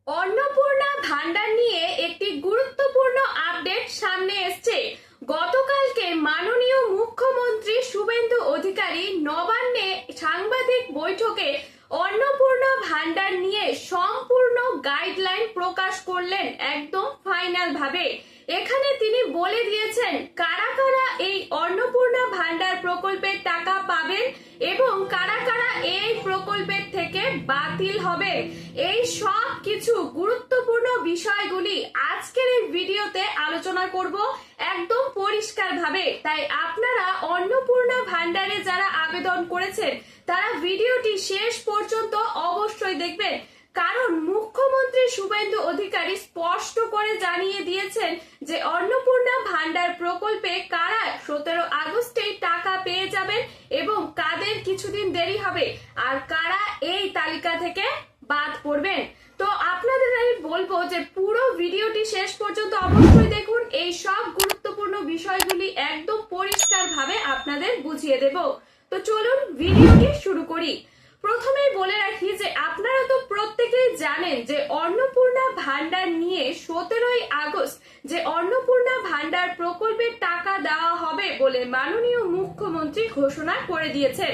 অন্নপূর্ণা ভান্ডার নিয়ে একটি গুরুত্বপূর্ণ আপডেট সামনে এসেছে। গতকালকে মাননীয় মুখ্যমন্ত্রী শুভেন্দু অধিকারী নবান্নে সাংবাদিক বৈঠকে অন্নপূর্ণা ভান্ডার নিয়ে সম্পূর্ণ গাইডলাইন প্রকাশ করলেন একদম ফাইনাল ভাবে। এখানে তিনি বলে দিয়েছেন কারা কারা এই অন্নপূর্ণা ভান্ডার প্রকল্পের টাকা পাবেন এবং কারা কারা এই প্রকল্পের থেকে বাতিল হবে। এই সব কিছু গুরুত্বপূর্ণ বিষয়গুলি আজকের এই ভিডিওতে আলোচনা করব একদম পরিষ্কার ভাবে। তাই আপনারা অন্নপূর্ণা ভান্ডারে যারা আবেদন করেছেন তারা ভিডিওটি শেষ পর্যন্ত অবশ্যই দেখবেন, কারণ মুখ্যমন্ত্রী শুভেন্দু অধিকারী স্পষ্ট করে জানিয়ে দিয়েছেন যে অন্নপূর্ণা ভান্ডার প্রকল্পে কারা 17 আগস্টেই টাকা পেয়ে যাবেন এবং কাদের কিছুদিন দেরি হবে আর কারা এই তালিকা থেকে বাদ পড়বেন। তো আপনাদের আমি বলবো যে পুরো ভিডিওটি শেষ পর্যন্ত অবশ্যই দেখুন, এই সব গুরুত্বপূর্ণ বিষয়গুলি একদম পরিষ্কার ভাবে আপনাদের বুঝিয়ে দেব। তো চলুন ভিডিওটি শুরু করি। প্রথমেই বলে রাখি যে আপনারা তো প্রত্যেকেই জানেন যে অন্নপূর্ণা ভান্ডার নিয়ে 17ই আগস্ট যে অন্নপূর্ণা ভান্ডার প্রকল্পের টাকা দেওয়া হবে বলে মাননীয় মুখ্যমন্ত্রী ঘোষণা করে দিয়েছেন।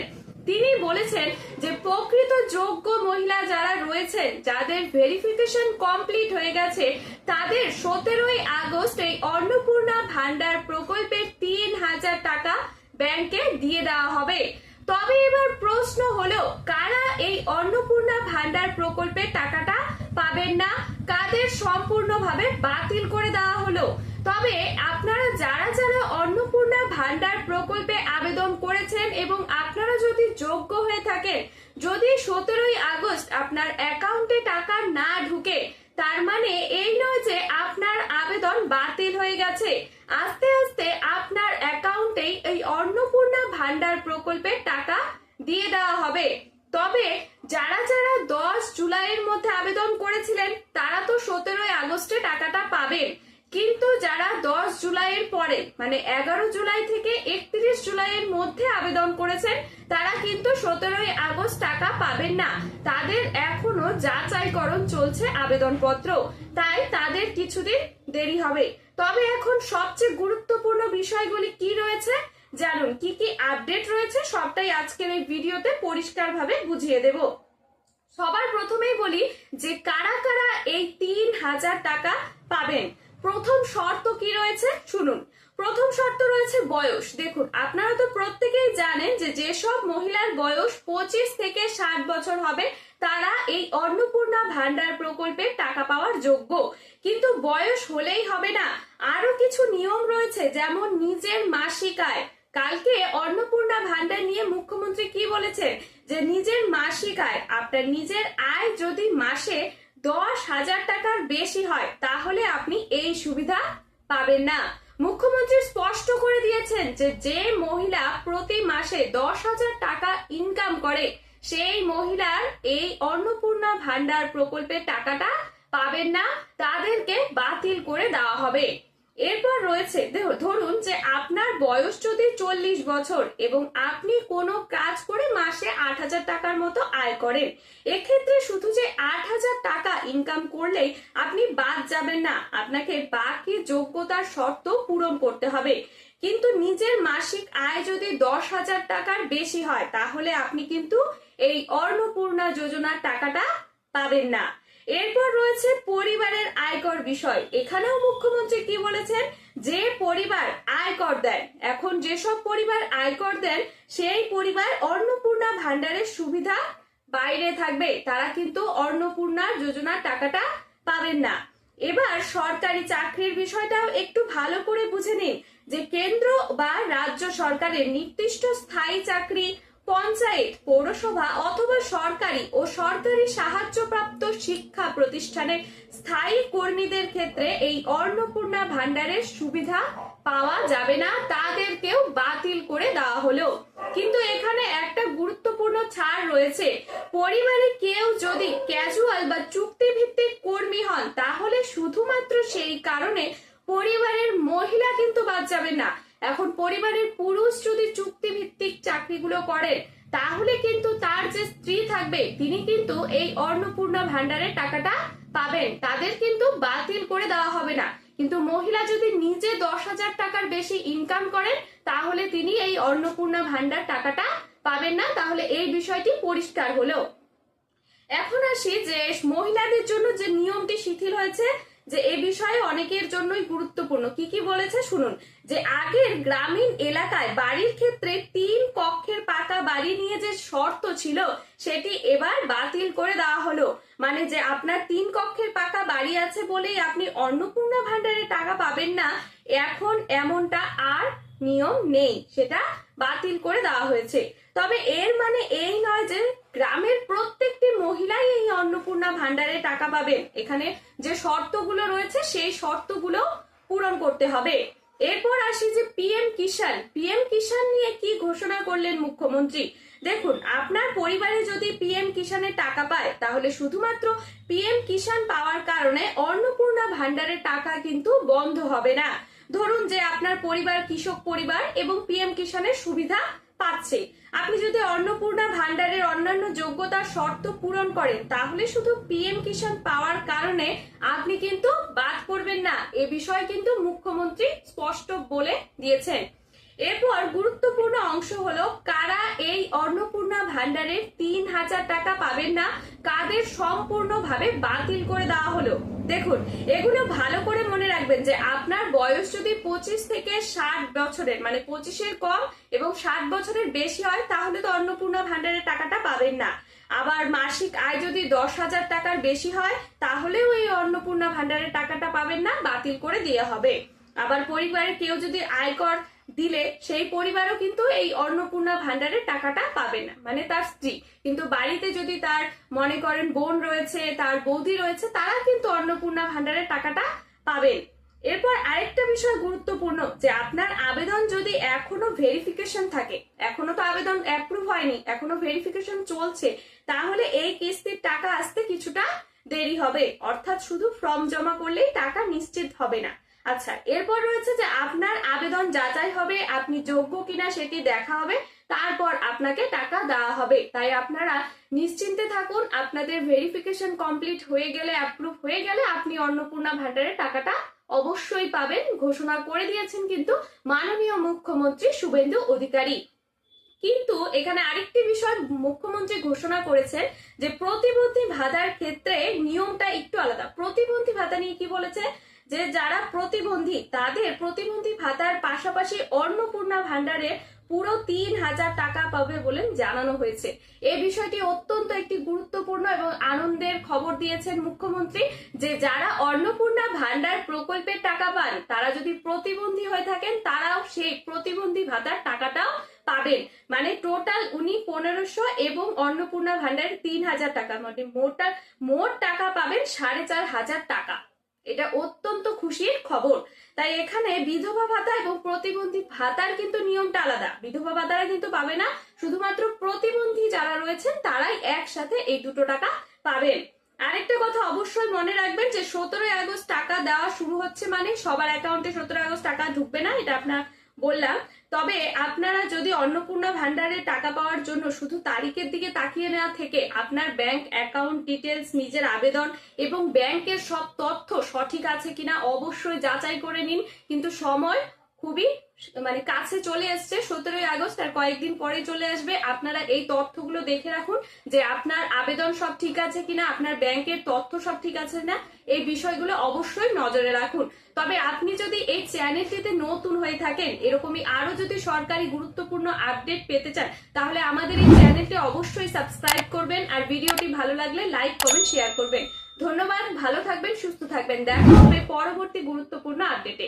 তিনি বলেছেন যে প্রকৃত যোগ্য মহিলা যারা রয়েছেন, যাদের ভেরিফিকেশন কমপ্লিট হয়ে গেছে, তাদের 17ই আগস্ট এই অন্নপূর্ণা ভান্ডার প্রকল্পের 3000 টাকা ব্যাংকে দিয়ে দেওয়া হবে। তবে এবার প্রশ্ন হলো কারা এই অন্নপূর্ণা ভান্ডার প্রকল্পের টাকাটা পাবেন না, কাদের সম্পূর্ণভাবে বাতিল করে দেওয়া হলো। তবে আপনারা যারা যারা অন্নপূর্ণা ভান্ডার প্রকল্পে আবেদন করেছেন এবং আপনারা যদি যোগ্য হয়ে থাকেন, যদি 17ই আগস্ট আপনার অ্যাকাউন্টে টাকা না ঢুকে, তার মানে এই নয় যে আপনার আবেদন বাতিল হয়ে গেছে। আস্তে আস্তে আপনার অ্যাকাউন্টেই এই অন্নপূর্ণা ভান্ডার প্রকল্পের টাকা দিয়ে দেওয়া হবে। তবে যারা যারা 10 জুলাইয়ের মধ্যে আবেদন করেছিলেন তারা তো 17ই আগস্টে টাকাটা পাবেন, কিন্তু যারা 10 জুলাইয়ের পরে মানে 11 জুলাই থেকে 31 জুলাইয়ের মধ্যে আবেদন করেছেন তারা কিন্তু 17ই আগস্ট টাকা পাবেন না। তাদের এখনো যাচাইকরণ চলছে আবেদনপত্র, তাই তাদের কিছুদিন দেরি হবে। তবে এখন সবচেয়ে গুরুত্বপূর্ণ বিষয়গুলি কি রয়েছে জানুন, কি কি আপডেট রয়েছে সবটাই আজকের এই ভিডিওতে পরিষ্কারভাবে বুঝিয়ে দেব। সবার প্রথমেই বলি যে কারা কারা এই 3000 টাকা পাবেন। প্রথম শর্ত কি রয়েছে শুনুন। প্রথম শর্ত রয়েছে বয়স। দেখুন, আপনারা তো প্রত্যেকেই জানেন যে যেসব মহিলার বয়স 25 থেকে 60 বছর হবে তারা এই অন্নপূর্ণা ভান্ডার প্রকল্পে টাকা পাওয়ার যোগ্য। কিন্তু বয়স হলেই হবে না, আরো কিছু নিয়ম রয়েছে, যেমন নিজের মাসিক আয়। কালকে অন্নপূর্ণা ভান্ডার নিয়ে মুখ্যমন্ত্রী কি বলেছেন যে নিজের মাসিক আয়, আপনার নিজের আয় যদি মাসে 10,000 টাকার বেশি হয় তাহলে আপনি এই সুবিধা পাবেন না। মুখ্যমন্ত্রী স্পষ্ট করে দিয়েছেন যে যে মহিলা প্রতি মাসে 10,000 টাকা ইনকাম করে সেই মহিলার এই অন্নপূর্ণা ভান্ডার প্রকল্পের টাকাটা পাবেন না, তাদেরকে বাতিল করে দেওয়া হবে। এরপর রয়েছে, ধরুন যে আপনার বয়স যদি 40 বছর এবং আপনি কোনো কাজ করে মাসে 8,000 টাকার মতো আয় করেন, এক্ষেত্রে শুধু যে 8,000 টাকা ইনকাম করলেই আপনি বাদ যাবেন না, আপনাকে বাকি যোগ্যতার শর্ত পূরণ করতে হবে। কিন্তু নিজের মাসিক আয় যদি 10,000 টাকার বেশি হয় তাহলে আপনি কিন্তু এই অন্নপূর্ণা যোজনার টাকাটা পাবেন না। এরপর রয়েছে পরিবারের আয়কর বিষয়। এখানেও মুখ্যমন্ত্রী কি বলেছেন, যে পরিবার আয়কর দেন, এখন যেসব পরিবার আয়কর দেন সেই পরিবার অন্নপূর্ণা ভান্ডারের সুবিধা বাইরে থাকবে, তারা কিন্তু অন্নপূর্ণা যোজনার টাকাটা পাবেন না। এবার সরকারি চাকরির বিষয়টাও একটু ভালো করে বুঝে নিন যে কেন্দ্র বা রাজ্য সরকারের নির্দিষ্ট স্থায়ী চাকরি, পঞ্চায়েত, পৌরসভা অথবা সরকারি ও সরকারি সাহায্যপ্রাপ্ত শিক্ষা প্রতিষ্ঠানের স্থায়ী কর্মীদের ক্ষেত্রে এই অন্নপূর্ণা ভান্ডারের সুবিধা পাওয়া যাবে না, তাদেরকেও বাতিল করে দেওয়া হলো। কিন্তু এখানে একটা গুরুত্বপূর্ণ ছাড় রয়েছে, পরিবারে কেউ যদি ক্যাজুয়াল বা চুক্তিভিত্তিক কর্মী হন তাহলে শুধুমাত্র সেই কারণে পরিবারের মহিলা কিন্তু বাদ যাবেন না। এখন পরিবারের পুরুষ যদি চুক্তিভিত্তিক চাকরিগুলো করেন তাহলে কিন্তু তার যে স্ত্রী থাকবে তিনি কিন্তু এই অন্নপূর্ণা ভান্ডারের টাকাটা পাবেন তাদের কিন্তু বাতিল করে দেওয়া হবে না, কিন্তু মহিলা যদি নিজে 10,000 টাকার বেশি ইনকাম করেন তাহলে তিনি এই অন্নপূর্ণা ভান্ডার টাকাটা পাবেন না। তাহলে এই বিষয়টি পরিষ্কার হলো। এখন আসি যে মহিলাদের জন্য যে নিয়মটি শিথিল হয়েছে, যে এ বিষয়ে অনেকের জন্যই গুরুত্বপূর্ণ। কি কি বলেছে শুনুন। যে আগের গ্রামীণ এলাকায় বাড়ির ক্ষেত্রে 3 কক্ষের পাকা বাড়ি নিয়ে যে শর্ত ছিল সেটি এবার বাতিল করে দেওয়া হলো। মানে যে আপনার 3 কক্ষের পাকা বাড়ি আছে বলেই আপনি অন্নপূর্ণা ভান্ডারের টাকা পাবেন না, এখন এমনটা আর নিয়ম নেই, সেটা বাতিল করে দেওয়া হয়েছে। তবে এর মানে এই নয় যে গ্রামের প্রত্যেকটি মহিলাই এই অন্নপূর্ণা ভান্ডারে টাকা পাবেন। এখানে যে শর্তগুলো রয়েছে সেই শর্তগুলো পূরণ করতে হবে। এরপর আসি যে পিএম কিষাণ নিয়ে কি ঘোষণা করলেন মুখ্যমন্ত্রী। দেখুন, আপনার পরিবারে যদি পিএম কিষাণের টাকা পায় তাহলে শুধুমাত্র পিএম কিষাণ পাওয়ার কারণে অন্নপূর্ণা ভান্ডারের টাকা কিন্তু বন্ধ হবে না। ধরুন যে আপনার পরিবার কৃষক পরিবার এবং পিএম কিষাণের সুবিধা পাচ্ছে, আপনি যদি অন্নপূর্ণা ভান্ডারের অন্যান্য যোগ্যতার শর্ত পূরণ করেন তাহলে শুধু পিএম কিষাণ পাওয়ার কারণে আপনি কিন্তু বাদ পড়বেন না, এ বিষয়ে কিন্তু মুখ্যমন্ত্রী স্পষ্ট বলে দিয়েছেন। এরপর গুরুত্বপূর্ণ অংশ হলো কারা এই অন্নপূর্ণা ভান্ডারের 3,000 টাকা পাবেন না, কাদের সম্পূর্ণভাবে বাতিল করে দেওয়া হলো। দেখুন, এগুলো ভালো করে মনে রাখবেন যে আপনার বয়স যদি 25 থেকে 60 বছরের, মানে 25-এর কম এবং 60 বছরের বেশি হয় তাহলে তো অন্নপূর্ণা ভান্ডারের টাকাটা পাবেন না। আবার মাসিক আয় যদি 10,000 টাকার বেশি হয় তাহলেও এই অন্নপূর্ণা ভান্ডারের টাকাটা পাবেন না, বাতিল করে দেওয়া হবে। আবার পরিবারের কেউ যদি আয়কর দিলে সেই পরিবারও কিন্তু এই অন্নপূর্ণা ভান্ডারের টাকাটা পাবে না, মানে তার স্ত্রী। কিন্তু বাড়িতে যদি তার মনে করেন বোন রয়েছে, তার বৌদি রয়েছে, তারা কিন্তু অন্নপূর্ণা ভান্ডারের টাকাটা পাবেন। এরপর আরেকটা বিষয় গুরুত্বপূর্ণ, যে আপনার আবেদন যদি এখনো ভেরিফিকেশন থাকে, এখনো তো আবেদন অ্যাপ্রুভ হয়নি, এখনো ভেরিফিকেশন চলছে, তাহলে এই কিস্তির টাকা আসতে কিছুটা দেরি হবে, অর্থাৎ শুধু ফর্ম জমা করলেই টাকা নিশ্চিত হবে না। আচ্ছা, এরপর রয়েছে যে আপনার আবেদন যাচাই হবে, আপনি যোগ্য কিনা সেটি দেখা হবে, তারপর আপনাকে টাকা দেওয়া হবে। তাই আপনারা নিশ্চিন্তে থাকুন, আপনাদের ভেরিফিকেশন কমপ্লিট হয়ে গেলে, অ্যাপ্রুভ হয়ে গেলে আপনি অন্নপূর্ণা ভান্ডারের টাকাটা অবশ্যই পাবেন, ঘোষণা করে দিয়েছেন কিন্তু মাননীয় মুখ্যমন্ত্রী শুভেন্দু অধিকারী। কিন্তু এখানে আরেকটি বিষয় মুখ্যমন্ত্রী ঘোষণা করেছেন যে প্রতিবন্ধী ভাতার ক্ষেত্রে নিয়মটা একটু আলাদা। প্রতিবন্ধী ভাতা নিয়ে কি বলেছে, যে যারা প্রতিবন্ধী তাদের প্রতিবন্ধী ভাতার পাশাপাশি অন্নপূর্ণা ভান্ডারে পুরো 3,000 টাকা পাবে বলে জানানো হয়েছে। এই বিষয়টি অত্যন্ত একটি গুরুত্বপূর্ণ এবং আনন্দের খবর দিয়েছেন মুখ্যমন্ত্রী, যে যারা অন্নপূর্ণা ভান্ডার প্রকল্পের টাকা পান তারা যদি প্রতিবন্ধী হয়ে থাকেন তারাও সেই প্রতিবন্ধী ভাতার টাকাটাও পাবেন। মানে টোটাল উনি 1,500 এবং অন্নপূর্ণা ভান্ডারের 3,000 টাকা, মানে মোট টাকা পাবেন 4,500 টাকা। এটা অত্যন্ত খুশির খবর। তাই এখানে বিধবা ভাতা এবং প্রতিবন্ধী ভাতার কিন্তু নিয়মটা আলাদা। বিধবা ভাতারা কিন্তু পাবে না, শুধুমাত্র প্রতিবন্ধী যারা রয়েছেন তারাই একসাথে এই দুটো টাকা পাবেন। আরেকটা কথা অবশ্যই মনে রাখবেন যে 17 আগস্ট টাকা দেওয়া শুরু হচ্ছে, মানে সবার অ্যাকাউন্টে 17 আগস্ট টাকা ঢুকবে না, এটা আপনার বললাম। তবে আপনারা যদি অন্নপূর্ণা ভান্ডারে টাকা পাওয়ার জন্য শুধু তারিখের দিকে তাকিয়ে না থেকে আপনার ব্যাংক অ্যাকাউন্ট ডিটেলস, নিজের আবেদন এবং ব্যাংকের সব তথ্য সঠিক আছে কিনা অবশ্যই যাচাই করে নিন। কিন্তু সময় খুবই মানে কাছে চলে এসছে, 17 আগস্ট আর কয়েকদিন পরে চলে আসবে। আপনারা এই তথ্যগুলো দেখে রাখুন যে আপনার আবেদন সব ঠিক আছে কিনা, আপনার ব্যাংকের তথ্য সব ঠিক আছে না, এই বিষয়গুলো অবশ্যই নজরে রাখুন। তবে আপনি যদি এই চ্যানেলটিতে নতুন হয়ে থাকেন, এরকমই আরো যদি সরকারি গুরুত্বপূর্ণ আপডেট পেতে চান তাহলে আমাদের এই চ্যানেলটি অবশ্যই সাবস্ক্রাইব করবেন, আর ভিডিওটি ভালো লাগলে লাইক করবেন, শেয়ার করবেন। ধন্যবাদ, ভালো থাকবেন, সুস্থ থাকবেন, দেখা হবে পরবর্তী গুরুত্বপূর্ণ আপডেটে।